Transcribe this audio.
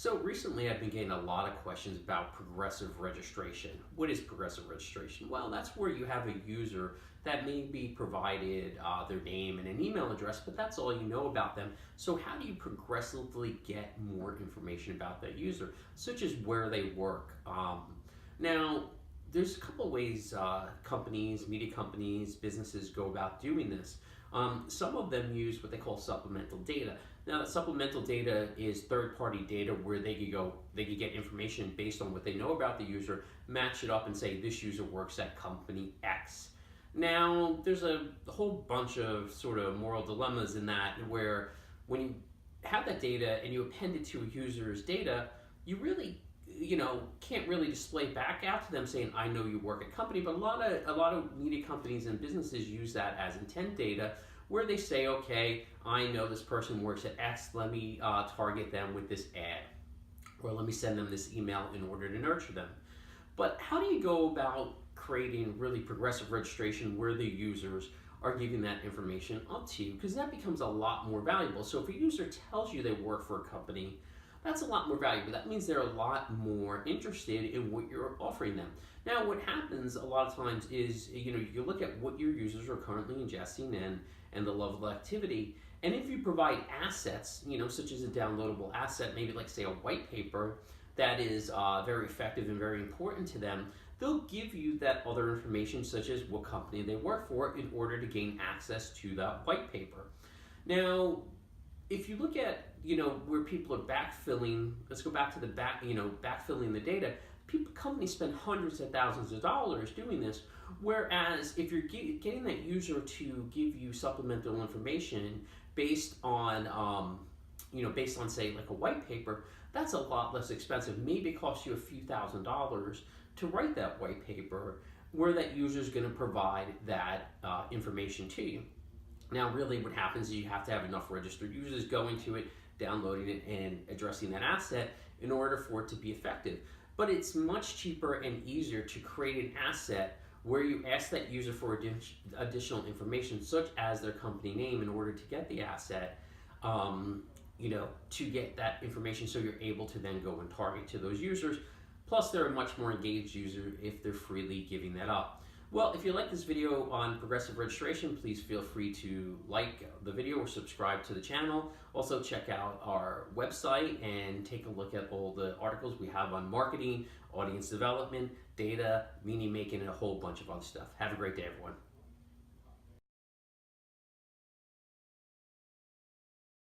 So recently I've been getting a lot of questions about progressive registration. What is progressive registration? Well, that's where you have a user that may be provided their name and an email address, but that's all you know about them. So how do you progressively get more information about that user, such as where they work? Now, there's a couple ways companies, media companies, businesses go about doing this. Some of them use what they call supplemental data. Now, that supplemental data is third-party data where they could get information based on what they know about the user, match it up, and say this user works at company X. Now, there's a whole bunch of sort of moral dilemmas in that, where when you have that data and you append it to a user's data, you really can't really display back out to them saying, I know you work at company. But a lot of media companies and businesses use that as intent data, where they say, okay, I know this person works at X, let me target them with this ad, or let me send them this email in order to nurture them. But how do you go about creating really progressive registration where the users are giving that information up to you? Because that becomes a lot more valuable. So if a user tells you they work for a company, that's a lot more valuable. That means they're a lot more interested in what you're offering them. Now, what happens a lot of times is, you look at what your users are currently ingesting and the level of activity. And if you provide assets, such as a downloadable asset, maybe like say a white paper that is very effective and very important to them, they'll give you that other information, such as what company they work for, in order to gain access to that white paper. Now, if you look at where people are backfilling, let's go back to the backfilling the data. Companies spend hundreds of thousands of dollars doing this, whereas if you're getting that user to give you supplemental information based on say like a white paper, that's a lot less expensive. Maybe it costs you a few $1,000s to write that white paper, where that user is going to provide that information to you. Now, really what happens is you have to have enough registered users going to it, downloading it, and addressing that asset in order for it to be effective. But it's much cheaper and easier to create an asset where you ask that user for additional information, such as their company name, in order to get the asset, to get that information, so you're able to then go and target to those users. Plus, they're a much more engaged user if they're freely giving that up. Well, if you like this video on progressive registration, please feel free to like the video or subscribe to the channel. Also, check out our website and take a look at all the articles we have on marketing, audience development, data, meaning making, and a whole bunch of other stuff. Have a great day, everyone.